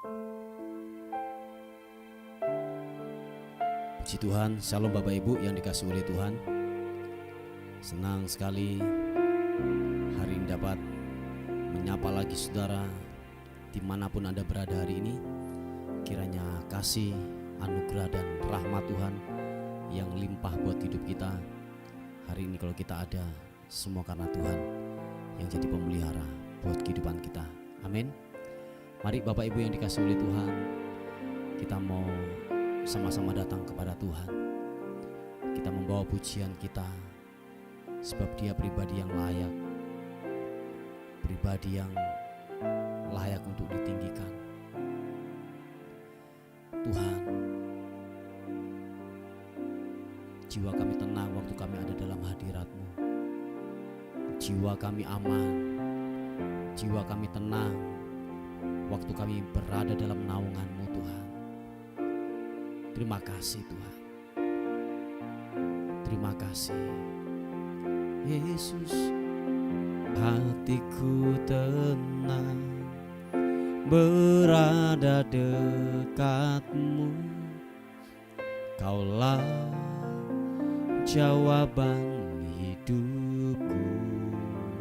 Puji Tuhan, Shalom Bapak Ibu yang dikasihi oleh Tuhan. Senang sekali hari ini dapat menyapa lagi saudara dimanapun Anda berada hari ini. Kiranya kasih, anugerah dan rahmat Tuhan yang limpah buat hidup kita hari ini. Kalau kita ada, semua karena Tuhan yang jadi pemelihara buat kehidupan kita. Amin. Mari Bapak Ibu yang dikasihi oleh Tuhan, kita mau sama-sama datang kepada Tuhan. Kita membawa pujian kita, sebab Dia pribadi yang layak, pribadi yang layak untuk ditinggikan. Tuhan, jiwa kami tenang waktu kami ada dalam hadirat-Mu. Jiwa kami aman, jiwa kami tenang waktu kami berada dalam naungan-Mu Tuhan. Terima kasih Tuhan. Terima kasih Yesus. Hatiku tenang berada dekat-Mu. Kaulah jawaban hidupku.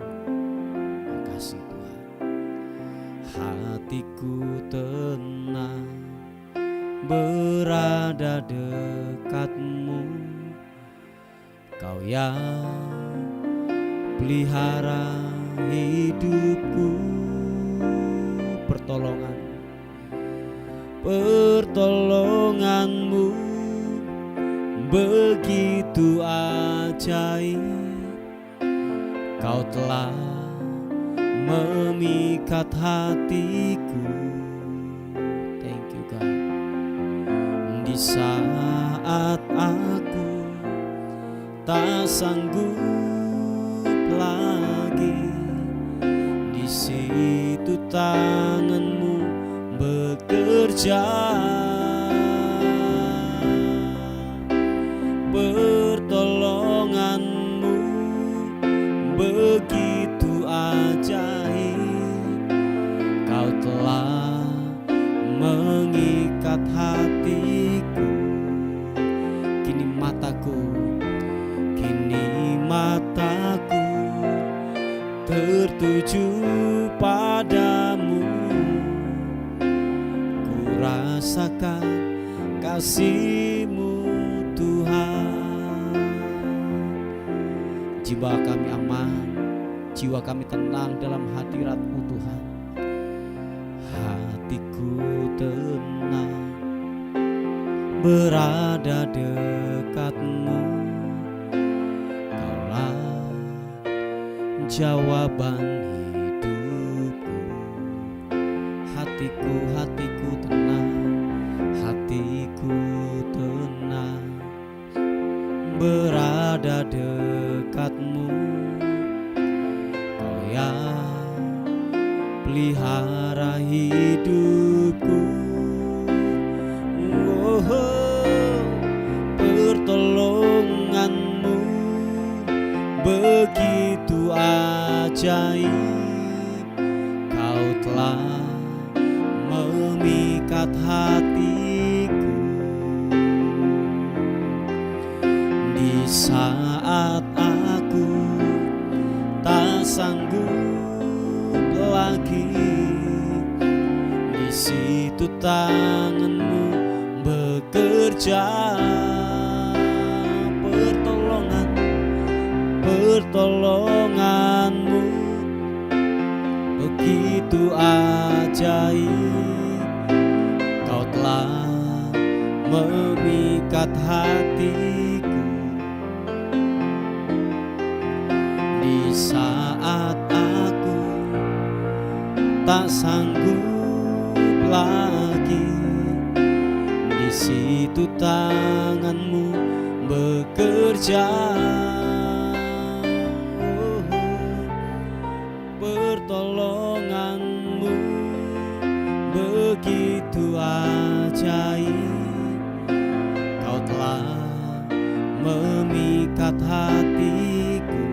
Terima kasih Tuhan. Hatiku tenang berada dekat-Mu. Kau yang pelihara hidupku. Pertolongan-Mu begitu ajaib. Kau telah memikat hatiku. Thank you God. Di saat aku tak sanggup lagi, di situ tangan-Mu bekerja. Pertolongan-Mu begitu ajaib. Kau telah mengikat hatiku. Kini mataku tertuju padamu. Ku rasakan kasih-Mu Tuhan. Jiwa kami aman, jiwa kami tenang dalam hadirat-Mu Tuhan. Hatiku tenang berada dekat-Mu. Kaulah jawaban hidupku. Hatiku tenang, hatiku tenang berada dekat-Mu. Kau yang pelihara hidupku. Pertolongan-Mu begitu ajaib. Kau telah memikat hatiku. Di saat aku tak sanggup lagi, di situ tangan-Mu bekerja. Pertolongan-Mu begitu ajaib. Kau telah memikat hatiku. Di saat aku tak sanggup lagi, di situ tangan-Mu bekerja. Pertolongan-Mu begitu ajaib. Kau telah memikat hatiku.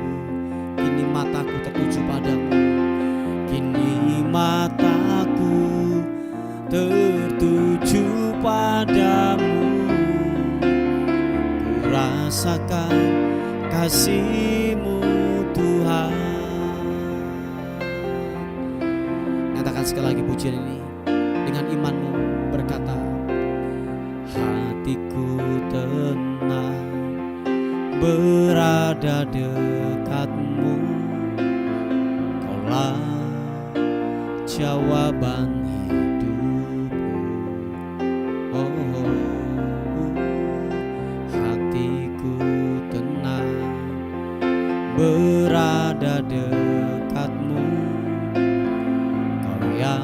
Kini mataku tertuju padamu. Kini mataku tertuju rasakan kasih-Mu Tuhan. Nyatakan sekali lagi pujian ini dengan imanmu, berkata, hatiku tenang berada dekat-Mu, Kaulah jawaban hidupku. Oh, hatiku tenang berada dekat-Mu, Kau yang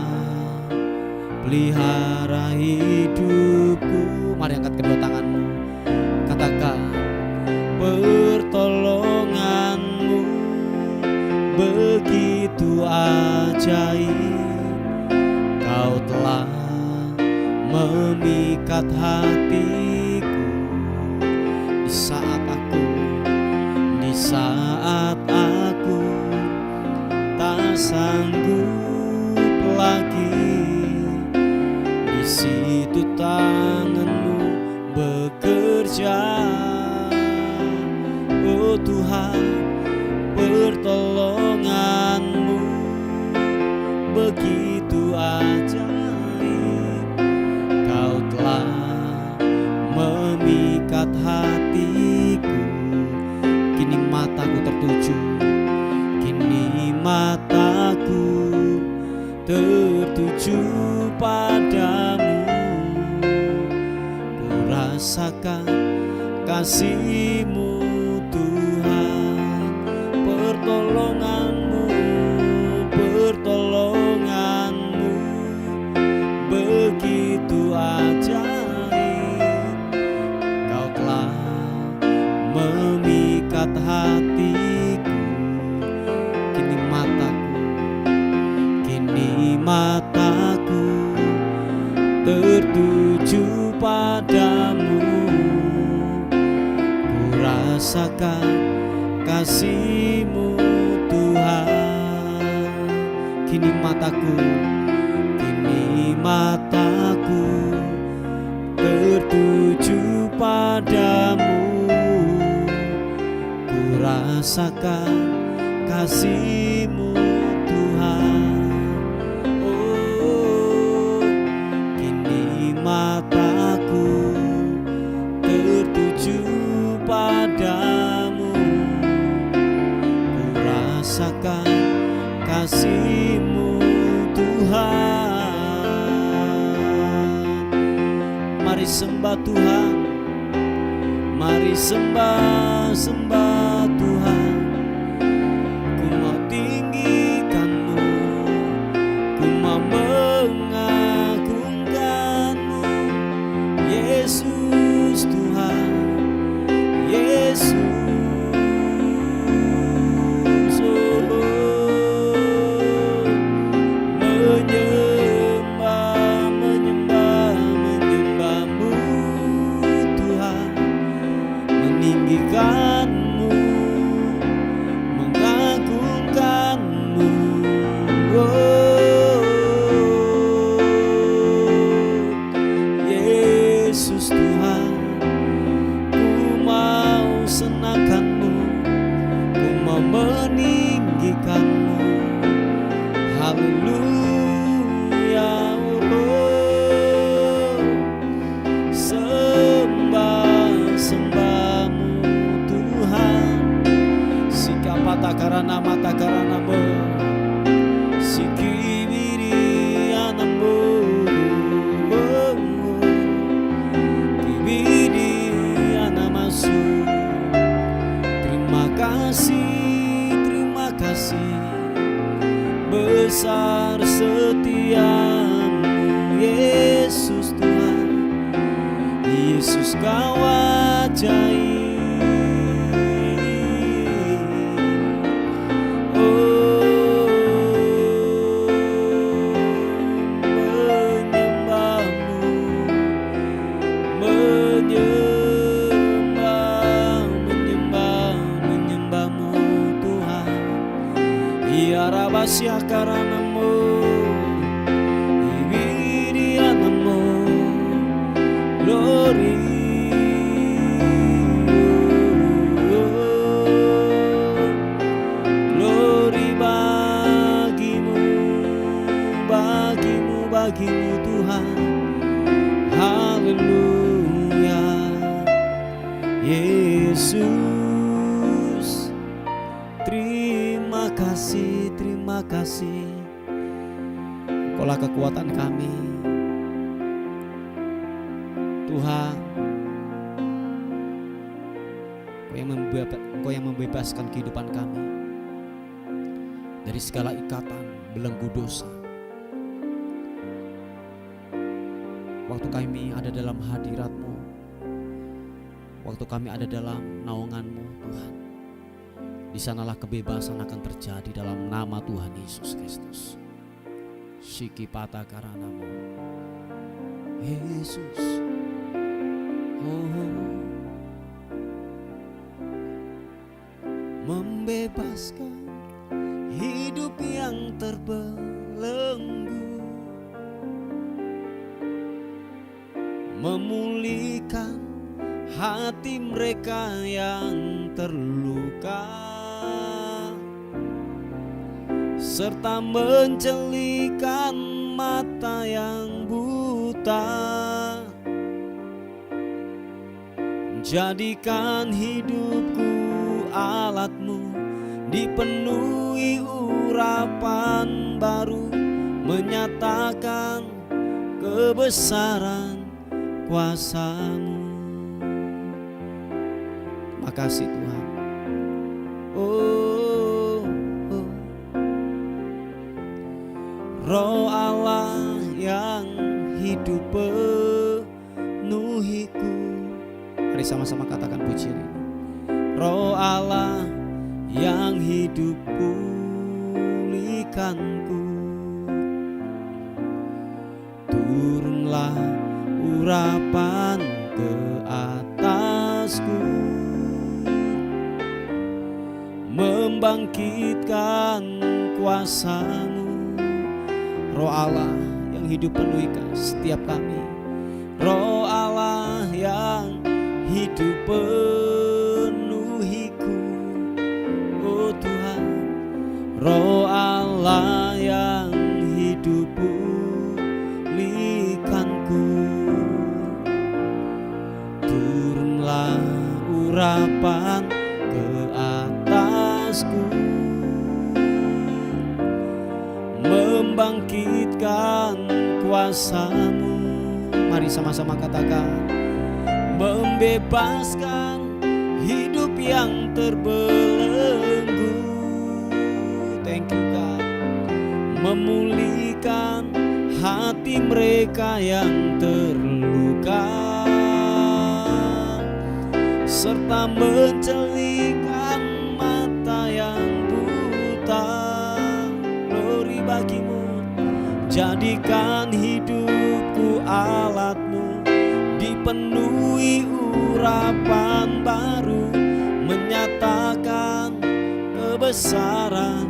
pelihara hidupku. Mari angkat kedua tanganmu, katakan, pertolongan-Mu begitu ajaib, Kau telah memikat hatiku. Di saat aku tak sanggup lagi, di situ tangan-Mu bekerja. Oh Tuhan, pertolongan-Mu begitu ajaib, Kau telah memikat hatiku. Kini mataku tertuju, kini mataku tertuju padamu. Ku rasakan kasih-Mu Tuhan, pertolongan-Mu begitu ajaib, Kau telah memikat hatiku. Kini mataku tertuju padamu. Ku rasakan kasih-Mu Tuhan. Kini mataku tertuju padamu. Ku rasakan kasih-Mu Tuhan. Oh, kini mataku tertuju padamu. Ku rasakan kasih-Mu Tuhan. Mari sembah Tuhan, mari sembah Tuhan. Ku mau tinggikan-Mu, ku mau mengagungkan-Mu, Yesus Tuhan, Yesus. Mengagungkan-Mu, oh, Yesus Tuhan. Ku mau senangkan-Mu, ku mau meninggikan-Mu. Haleluya, oh, sembah-Mu Tuhan. Matakarana matakarana-Mu, sikibiri-ana-Mu, oh, kibiri-ana-masu. Terima kasih, besar setia-Mu, Yesus Tuhan. Yesus Kau ajaib. Rahasia karena-Mu, ibiriana-Mu, glory. bagimu Tuhan. Haleluya Yesus, terima kasih, terima kasih. Engkaulah kekuatan kami Tuhan. Engkau yang membebaskan kehidupan kami dari segala ikatan belenggu dosa. Waktu kami ada dalam hadirat-Mu, waktu kami ada dalam naungan-Mu Tuhan, di sanalah kebebasan akan terjadi dalam nama Tuhan Yesus Kristus. Shiki pata karanamu Yesus. Membebaskan hidup yang terbelenggu, memulihkan hati mereka yang terluka, serta mencelikan mata yang buta. Jadikan hidupku alat-Mu, dipenuhi urapan baru, menyatakan kebesaran kuasa-Mu. Terima kasih Tuhan. Roh Allah yang hidup penuhiku. Mari sama-sama katakan pujian ini. Roh Allah yang hidup pulihkanku. Turunlah urapan ke atasku, membangkitkan kuasa-Mu. Roh Allah yang hidup penuhikan setiap kami. Roh Allah yang hidup penuhiku. Oh Tuhan, Roh Allah yang hidup pulihkanku. Turunlah urapan ke atasku, membangkitkan kuasa-Mu. Mari sama-sama katakan. Membebaskan hidup yang terbelenggu. Thank you God. Memulihkan hati mereka yang terluka, serta mencelikan mata yang buta. Glory bagimu. Jadikan hidupku alat-Mu, dipenuhi urapan baru, menyatakan kebesaran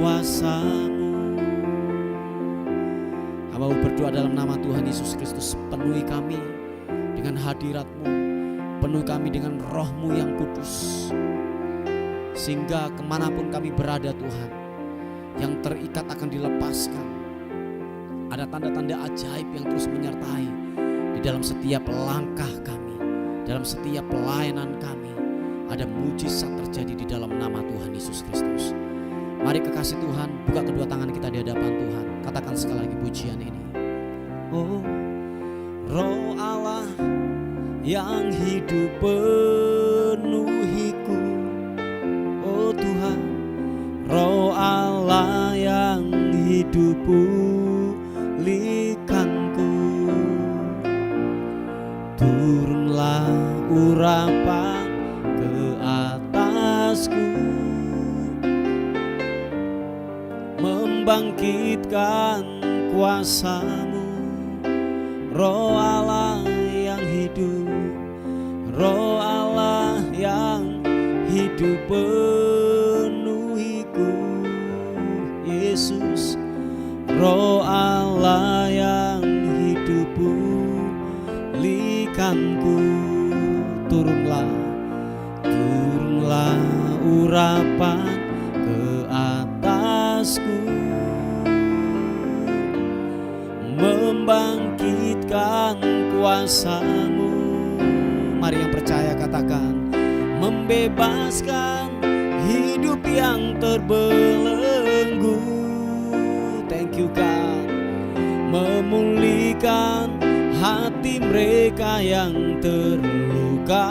kuasa-Mu. Hamba berdoa dalam nama Tuhan Yesus Kristus, penuhi kami dengan hadirat-Mu, penuhi kami dengan Roh-Mu yang kudus, sehingga kemanapun kami berada Tuhan, yang terikat akan dilepaskan. Ada tanda-tanda ajaib yang terus menyertai di dalam setiap langkah kami, dalam setiap pelayanan kami. Ada mujizat terjadi di dalam nama Tuhan Yesus Kristus. Mari kekasih Tuhan, buka kedua tangan kita di hadapan Tuhan. Katakan sekali lagi pujian ini. Oh, Roh Allah yang hidup penuhiku. Oh Tuhan, Roh Allah yang hidup pulihkanku. Turunlah urapan ke atasku, membangkitkan kuasa-Mu. Roh Allah yang hidup, Roh Allah yang hidup penuhiku. Yesus, Roh Allah yang hidup pulihkanku. Turunlah, turunlah urapan ke atasku, kuasa-Mu. Mari yang percaya katakan, membebaskan hidup yang terbelenggu. Thank you God. Memulihkan hati mereka yang terluka,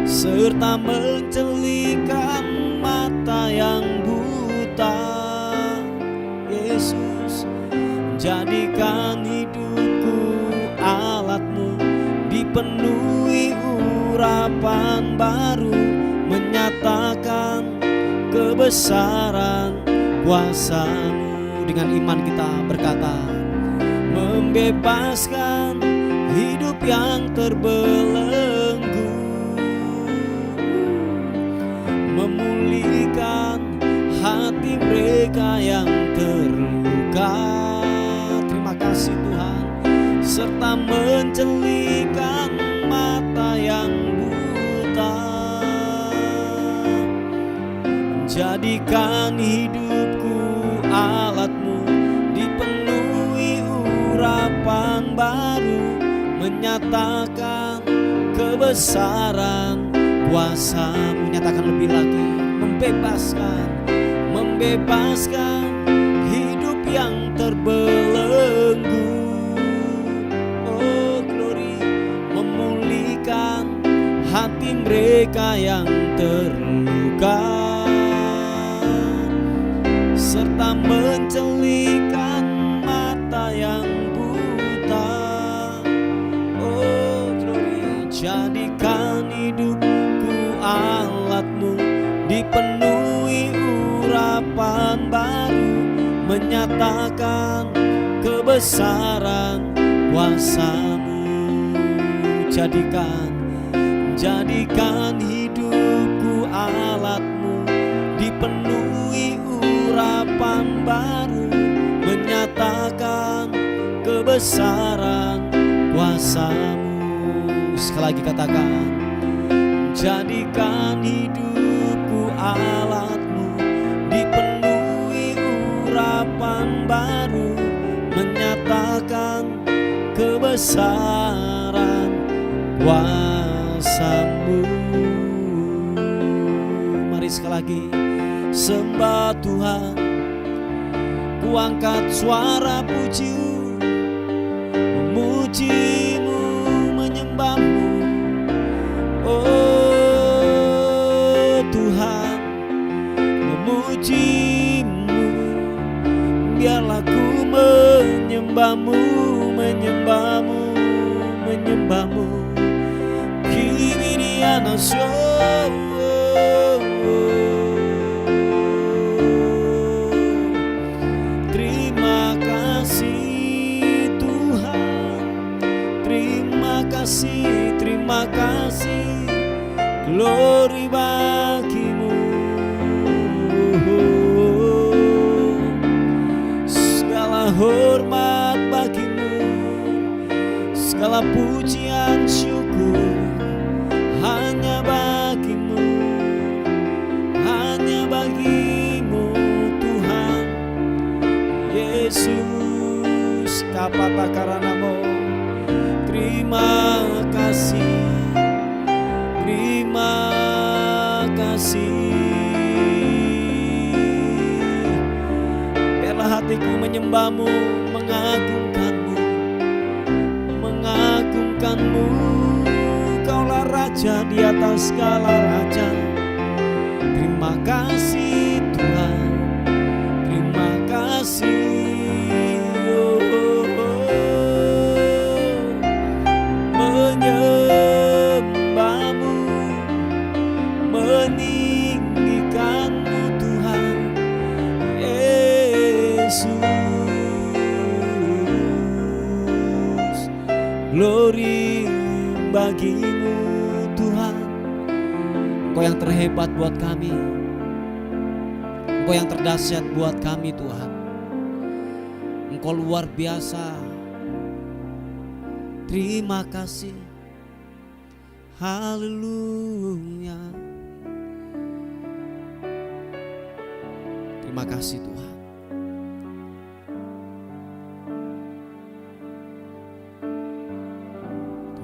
serta mencelihkan mata yang buta. Yesus, jadikan hidupku alat-Mu, dipenuhi urapan baru, menyatakan kebesaran kuasa-Mu. Dengan iman kita berkata, membebaskan hidup yang terbelenggu, memulihkan hati mereka yang terluka. Terima kasih Tuhan. Serta mencelihkan mata yang buta. Jadikan hidupku alat-Mu, dipenuhi urapan baru, menyatakan kebesaran kuasa-Mu. Nyatakan lebih lagi, membebaskan hidup yang terbelenggu. Oh glory, memulihkan hati mereka yang terluka, serta mencelihkan mata yang buta. Oh glory, jadikan hidupku alat-Mu, dipenuhi urapan baru, menyatakan kebesaran kuasa-Mu. Jadikan hidupku alat-Mu, dipenuhi urapan baru, menyatakan kebesaran kuasa-Mu. Sekali lagi katakan, jadikan hidupku alat-Mu, dipenuhi urapan baru, menyatakan kebesaran kuasa-Mu. Mari sekali lagi sembah Tuhan, ku angkat suara puji-Mu, memuji-Mu, menyembah-Mu. Oh Tuhan, memuji-Mu, biarlah ku menyembah-Mu, menyembah-Mu, menyembah-Mu. Kibiriana terima kasih Tuhan, terima kasih, glory bagi-Mu. Segala hormat bagi-Mu, segala pujian syukur hanya bagi-Mu, hanya bagi-Mu Tuhan Yesus. Kapata karanamo, terima kasih, terima kasih. Biarlah hatiku menyembah-Mu, mengagungkan-Mu, mengagungkan-Mu. Kaulah Raja di atas segala raja. Terima kasih Tuhan, terima kasih. Menyembah-Mu, meninggikan-Mu Tuhan Yesus. Glory bagi-Mu Tuhan. Engkau yang terhebat buat kami, Engkau yang terdahsyat buat kami Tuhan. Engkau luar biasa. Terima kasih, haleluya. Terima kasih Tuhan.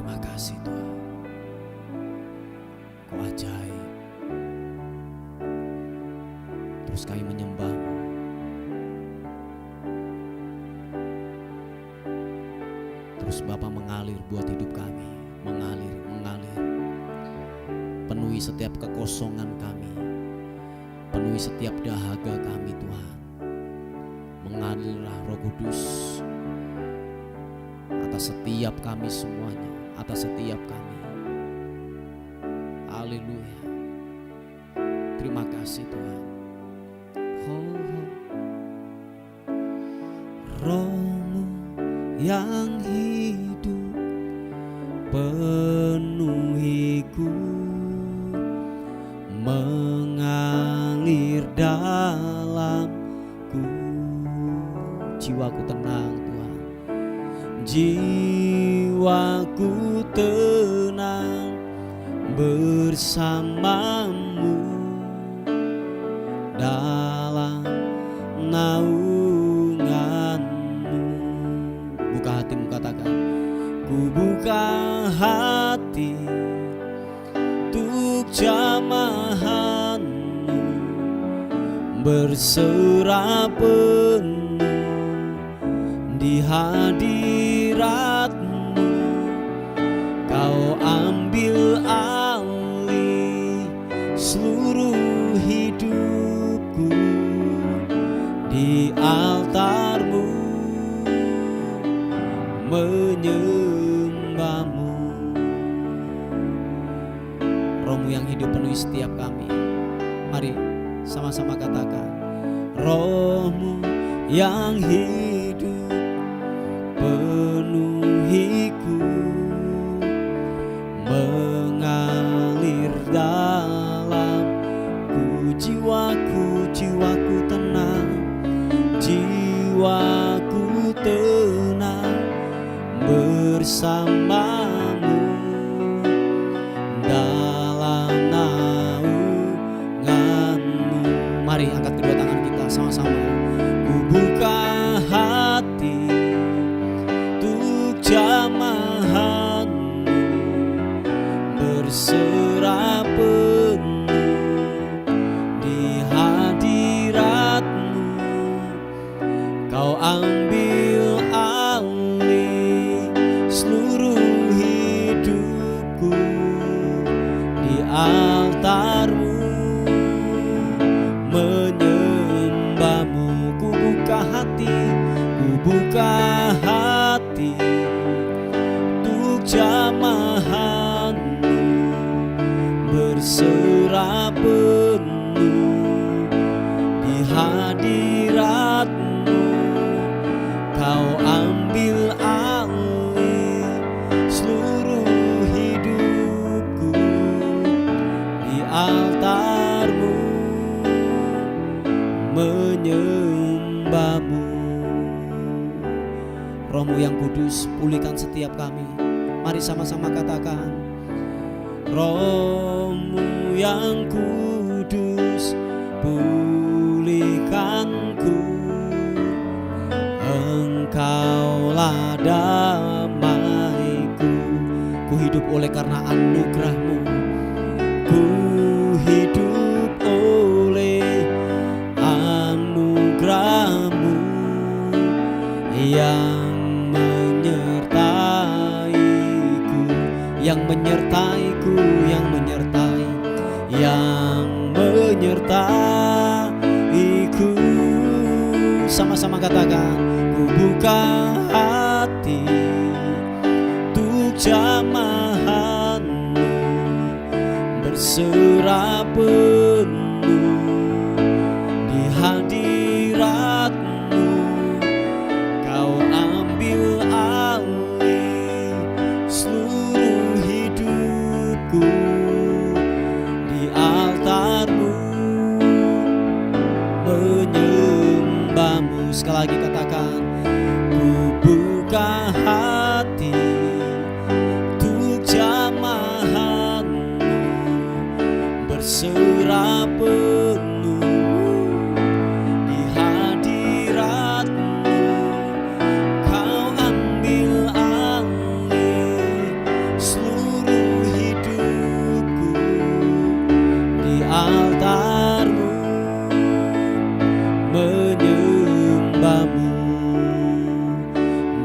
Terima kasih Tuhan, Kau ajaib. Terus kami menyembah-Mu. Terus Bapa mengalir buat hidup kami, mengalir. Penuhi setiap kekosongan kami, penuhi setiap dahaga kami Tuhan. Mengalirlah Roh Kudus atas setiap kami semuanya, atas setiap kami. Haleluya. Terima kasih Tuhan. Roh-Mu yang hidup penuhiku, mengalir dalamku. Jiwaku tenang Tuhan, jiwaku tenang bersama-Mu dalam naungan-Mu. Buka hatimu, katakan, ku buka hati untuk jamahan-Mu, berserah penuh di hadirat-Mu. Kau ambil alih seluruh hidupku di altar-Mu, menyembah-Mu. Roh-Mu yang hidup penuhi setiap kami. Mari sama-sama katakan, Roh-Mu yang hidup penuhiku, mengalir dalamku. Jiwaku tenang, jiwaku tenang bersama-Mu dalam naungan-Mu. Mari angkat kedua tangan kita sama-sama. Ku buka hati untuk jamahan-Mu, berserah penuh di hadirat-Mu. Kau ambil alih seluruh hidupku di altar-Mu, menyembah-Mu. Ku buka hati untuk jamahan-Mu, berserah penuh di hadirat-Mu. Kau ambil alih seluruh hidupku di altar-Mu, menyembah-Mu. Roh-Mu yang kudus, pulihkan setiap kami. Mari sama-sama katakan, Roh-Mu yang kudus, pulihkanku. Engkaulah damaiku. Ku hidup oleh karena anugerah-Mu. Ku hidup oleh anugerah-Mu yang menyertaiku, yang menyertaiku, yang menyertaiku. Sama-sama katakan, ku buka hati untuk jamahan-Mu, berserah penuh di hadirat-Mu. Kau ambil alih seluruh hidupku di altar-Mu, menyembah-Mu. Sekali lagi katakan, ku buka hati untuk jamahan-Mu, berserah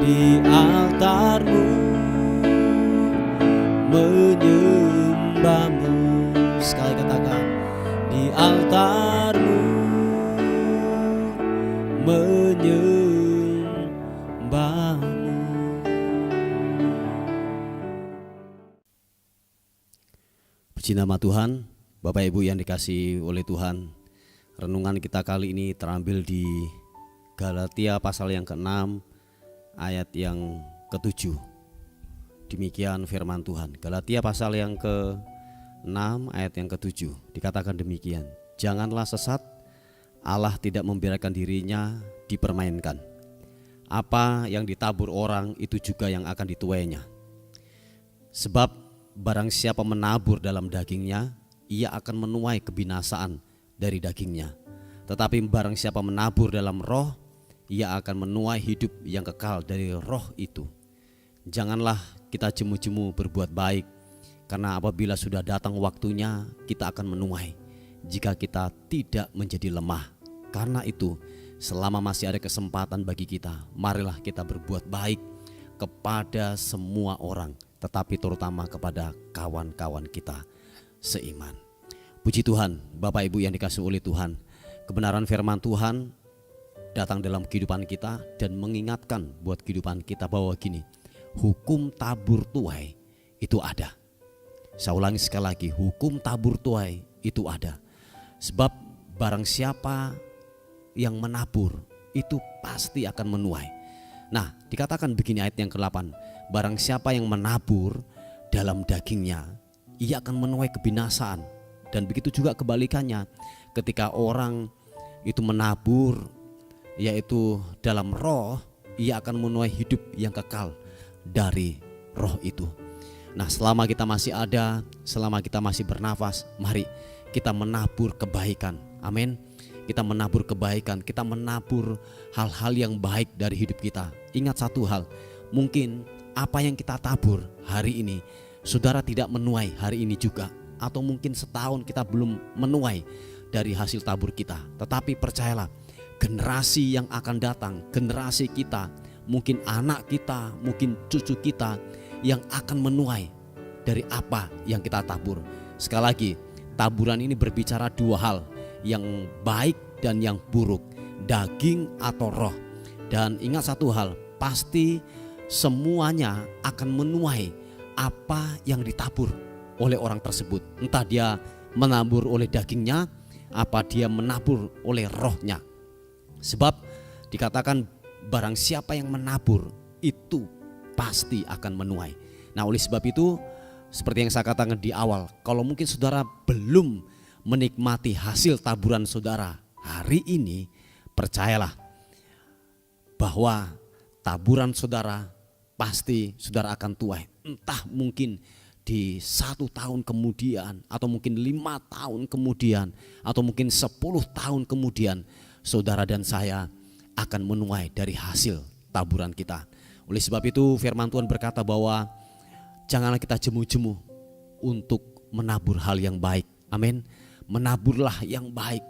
di altar-Mu, menyembah-Mu. Sekali katakan, di altar-Mu, menyembah-Mu. Puji nama Tuhan. Bapak Ibu yang dikasihi oleh Tuhan, renungan kita kali ini terambil di Galatia pasal yang ke-6 ayat yang ke-7. Demikian firman Tuhan. Galatia pasal yang ke-6 ayat yang ke-7 dikatakan demikian. Janganlah sesat, Allah tidak membiarkan dirinya dipermainkan. Apa yang ditabur orang itu juga yang akan dituainya. Sebab barang siapa menabur dalam dagingnya, ia akan menuai kebinasaan dari dagingnya. Tetapi barang siapa menabur dalam roh, ia akan menuai hidup yang kekal dari roh itu. Janganlah kita jemu-jemu berbuat baik, karena apabila sudah datang waktunya, kita akan menuai jika kita tidak menjadi lemah. Karena itu, selama masih ada kesempatan bagi kita, marilah kita berbuat baik kepada semua orang, tetapi terutama kepada kawan-kawan kita seiman. Puji Tuhan, Bapak Ibu yang dikasihi oleh Tuhan, kebenaran firman Tuhan datang dalam kehidupan kita dan mengingatkan buat kehidupan kita bahwa gini, hukum tabur tuai itu ada. Saya ulangi sekali lagi, hukum tabur tuai itu ada. Sebab barang siapa yang menabur itu pasti akan menuai. Nah, dikatakan begini ayat yang ke-8, barang siapa yang menabur dalam dagingnya, ia akan menuai kebinasaan. Dan begitu juga kebalikannya, ketika orang itu menabur yaitu dalam roh, ia akan menuai hidup yang kekal dari roh itu. Nah, selama kita masih ada, selama kita masih bernafas, mari kita menabur kebaikan. Amin. Kita menabur kebaikan, kita menabur hal-hal yang baik dari hidup kita. Ingat satu hal, mungkin apa yang kita tabur hari ini, saudara tidak menuai hari ini juga, atau mungkin setahun kita belum menuai dari hasil tabur kita. Tetapi percayalah, generasi yang akan datang, generasi kita, mungkin anak kita, mungkin cucu kita yang akan menuai dari apa yang kita tabur. Sekali lagi, taburan ini berbicara dua hal, yang baik dan yang buruk, daging atau roh. Dan ingat satu hal, pasti semuanya akan menuai apa yang ditabur oleh orang tersebut. Entah dia menabur oleh dagingnya, apa dia menabur oleh rohnya. Sebab dikatakan barang siapa yang menabur itu pasti akan menuai. Nah, oleh sebab itu, seperti yang saya katakan di awal, kalau mungkin saudara belum menikmati hasil taburan saudara hari ini, percayalah bahwa taburan saudara pasti saudara akan tuai. Entah mungkin di 1 tahun kemudian, atau mungkin 5 tahun kemudian, atau mungkin 10 tahun kemudian, saudara dan saya akan menuai dari hasil taburan kita. Oleh sebab itu firman Tuhan berkata bahwa janganlah kita jemu-jemu untuk menabur hal yang baik. Amin. Menaburlah yang baik,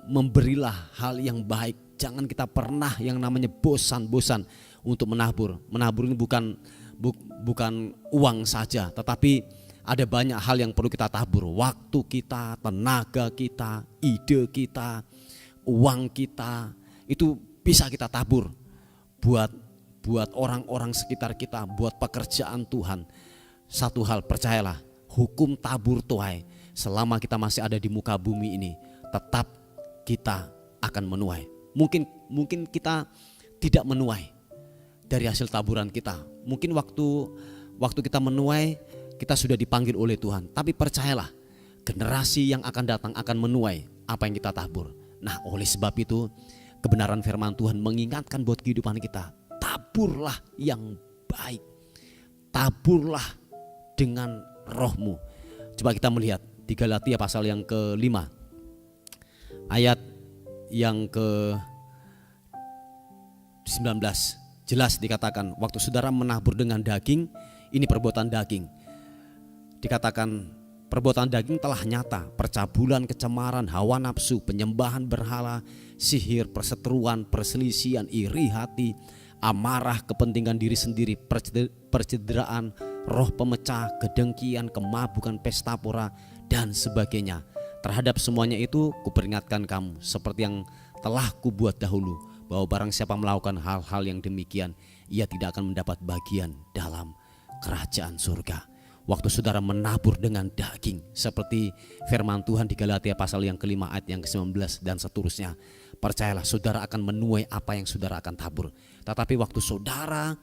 memberilah hal yang baik. Jangan kita pernah yang namanya bosan-bosan untuk menabur. Menabur ini bukan uang saja, tetapi ada banyak hal yang perlu kita tabur. Waktu kita, tenaga kita, ide kita, uang kita, itu bisa kita tabur buat orang-orang sekitar kita, buat pekerjaan Tuhan. Satu hal, percayalah, hukum tabur tuai, selama kita masih ada di muka bumi ini, tetap kita akan menuai. Mungkin kita tidak menuai dari hasil taburan kita. Mungkin waktu kita menuai, kita sudah dipanggil oleh Tuhan. Tapi percayalah, generasi yang akan datang akan menuai apa yang kita tabur. Nah, oleh sebab itu, kebenaran firman Tuhan mengingatkan buat kehidupan kita, taburlah yang baik, taburlah dengan rohmu. Coba kita melihat di Galatia pasal yang ke-5 ayat yang ke-19, jelas dikatakan waktu saudara menabur dengan daging, ini perbuatan daging. Dikatakan perbuatan daging telah nyata, percabulan, kecemaran, hawa nafsu, penyembahan berhala, sihir, perseteruan, perselisihan, iri hati, amarah, kepentingan diri sendiri, percederaan, roh pemecah, kedengkian, kemabukan, pesta pora, dan sebagainya. Terhadap semuanya itu kuperingatkan kamu, seperti yang telah kubuat dahulu, bahwa barang siapa melakukan hal-hal yang demikian, ia tidak akan mendapat bagian dalam kerajaan surga. Waktu saudara menabur dengan daging, seperti firman Tuhan di Galatia pasal yang kelima ayat yang ke-19 dan seterusnya, percayalah saudara akan menuai apa yang saudara akan tabur. Tetapi waktu saudara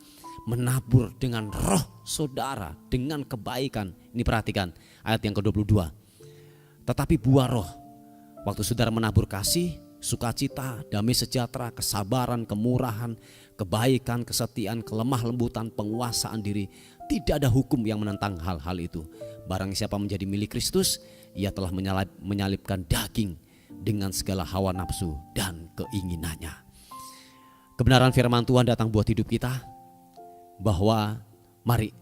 menabur dengan roh saudara, dengan kebaikan, ini perhatikan ayat yang ke-22. Tetapi buah roh, waktu saudara menabur kasih, sukacita, damai sejahtera, kesabaran, kemurahan, kebaikan, kesetiaan, kelemah lembutan, penguasaan diri, tidak ada hukum yang menentang hal-hal itu. Barang siapa menjadi milik Kristus, ia telah menyalibkan daging dengan segala hawa nafsu dan keinginannya. Kebenaran firman Tuhan datang buat hidup kita, bahwa mari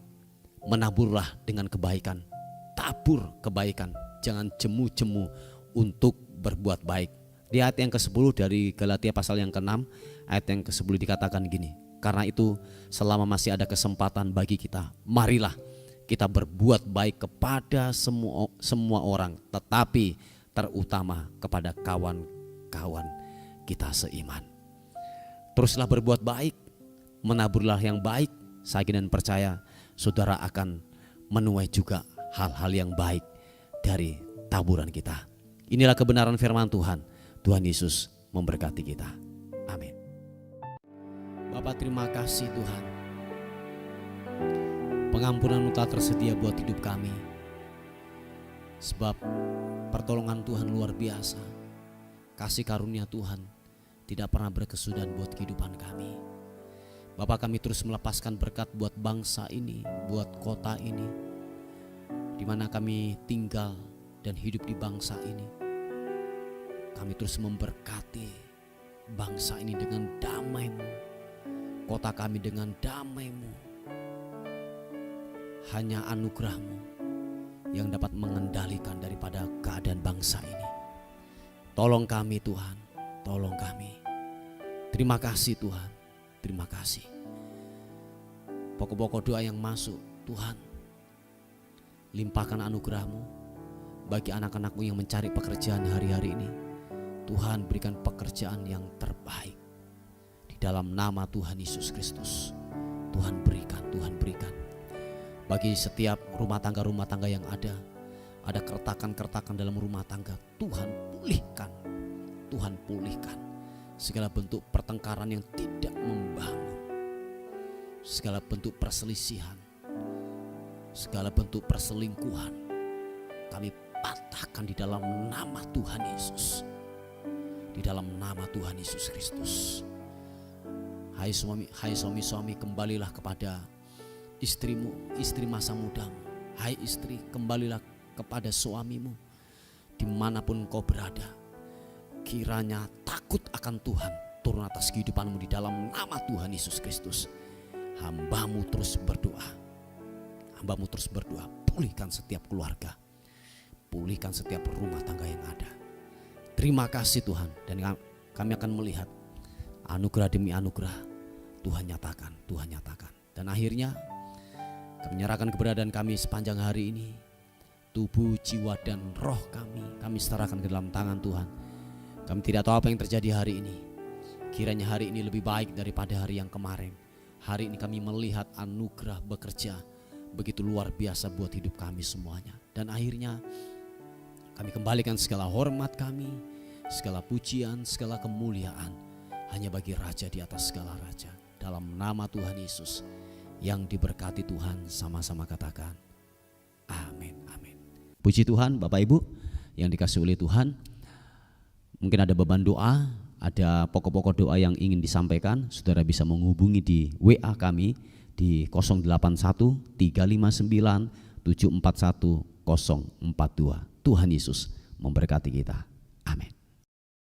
menaburlah dengan kebaikan, tabur kebaikan, jangan jemu-jemu untuk berbuat baik. Di ayat yang ke-10 dari Galatia pasal yang ke-6 ayat yang ke-10 dikatakan gini, karena itu selama masih ada kesempatan bagi kita, marilah kita berbuat baik kepada semua orang, tetapi terutama kepada kawan-kawan kita seiman. Teruslah berbuat baik, menaburlah yang baik. Saya dan percaya saudara akan menuai juga hal-hal yang baik dari taburan kita. Inilah kebenaran firman Tuhan. Tuhan Yesus memberkati kita. Amin. Bapak, terima kasih Tuhan. Pengampunan-Mu telah tersedia buat hidup kami. Sebab pertolongan Tuhan luar biasa. Kasih karunia Tuhan tidak pernah berkesudahan buat kehidupan kami. Bapak, kami terus melepaskan berkat buat bangsa ini, buat kota ini, di mana kami tinggal dan hidup di bangsa ini. Kami terus memberkati bangsa ini dengan damai-Mu, kota kami dengan damai-Mu. Hanya anugerah-Mu yang dapat mengendalikan daripada keadaan bangsa ini. Tolong kami Tuhan, tolong kami. Terima kasih Tuhan, terima kasih. Pokok-pokok doa yang masuk, Tuhan, limpahkan anugerah-Mu bagi anak-anak-Mu yang mencari pekerjaan hari-hari ini. Tuhan, berikan pekerjaan yang terbaik di dalam nama Tuhan Yesus Kristus. Tuhan berikan, Tuhan berikan. Bagi setiap rumah tangga yang ada keretakan-keretakan dalam rumah tangga, Tuhan pulihkan. Tuhan pulihkan segala bentuk pertengkaran yang tidak membangun, segala bentuk perselisihan, segala bentuk perselingkuhan, kami patahkan di dalam nama Tuhan Yesus. Di dalam nama Tuhan Yesus Kristus. Hai suami-suami, kembalilah kepada istrimu, istri masa mudamu. Hai istri, kembalilah kepada suamimu dimanapun kau berada. Kiranya takut akan Tuhan turun atas kehidupanmu di dalam nama Tuhan Yesus Kristus. Hambamu terus berdoa. Hambamu terus berdoa, pulihkan setiap keluarga, pulihkan setiap rumah tangga yang ada. Terima kasih Tuhan, dan kami akan melihat anugerah demi anugerah Tuhan nyatakan, Tuhan nyatakan. Dan akhirnya kami menyerahkan keberadaan kami sepanjang hari ini, tubuh, jiwa, dan roh kami serahkan ke dalam tangan Tuhan. Kami tidak tahu apa yang terjadi hari ini. Kiranya hari ini lebih baik daripada hari yang kemarin. Hari ini kami melihat anugerah bekerja begitu luar biasa buat hidup kami semuanya. Dan akhirnya kami kembalikan segala hormat kami, segala pujian, segala kemuliaan hanya bagi Raja di atas segala raja. Dalam nama Tuhan Yesus yang diberkati Tuhan, sama-sama katakan amin, amin. Puji Tuhan Bapak Ibu yang dikasihi oleh Tuhan. Mungkin ada beban doa, ada pokok-pokok doa yang ingin disampaikan, saudara bisa menghubungi di WA kami di 081 359 741 042. Tuhan Yesus memberkati kita. Amin.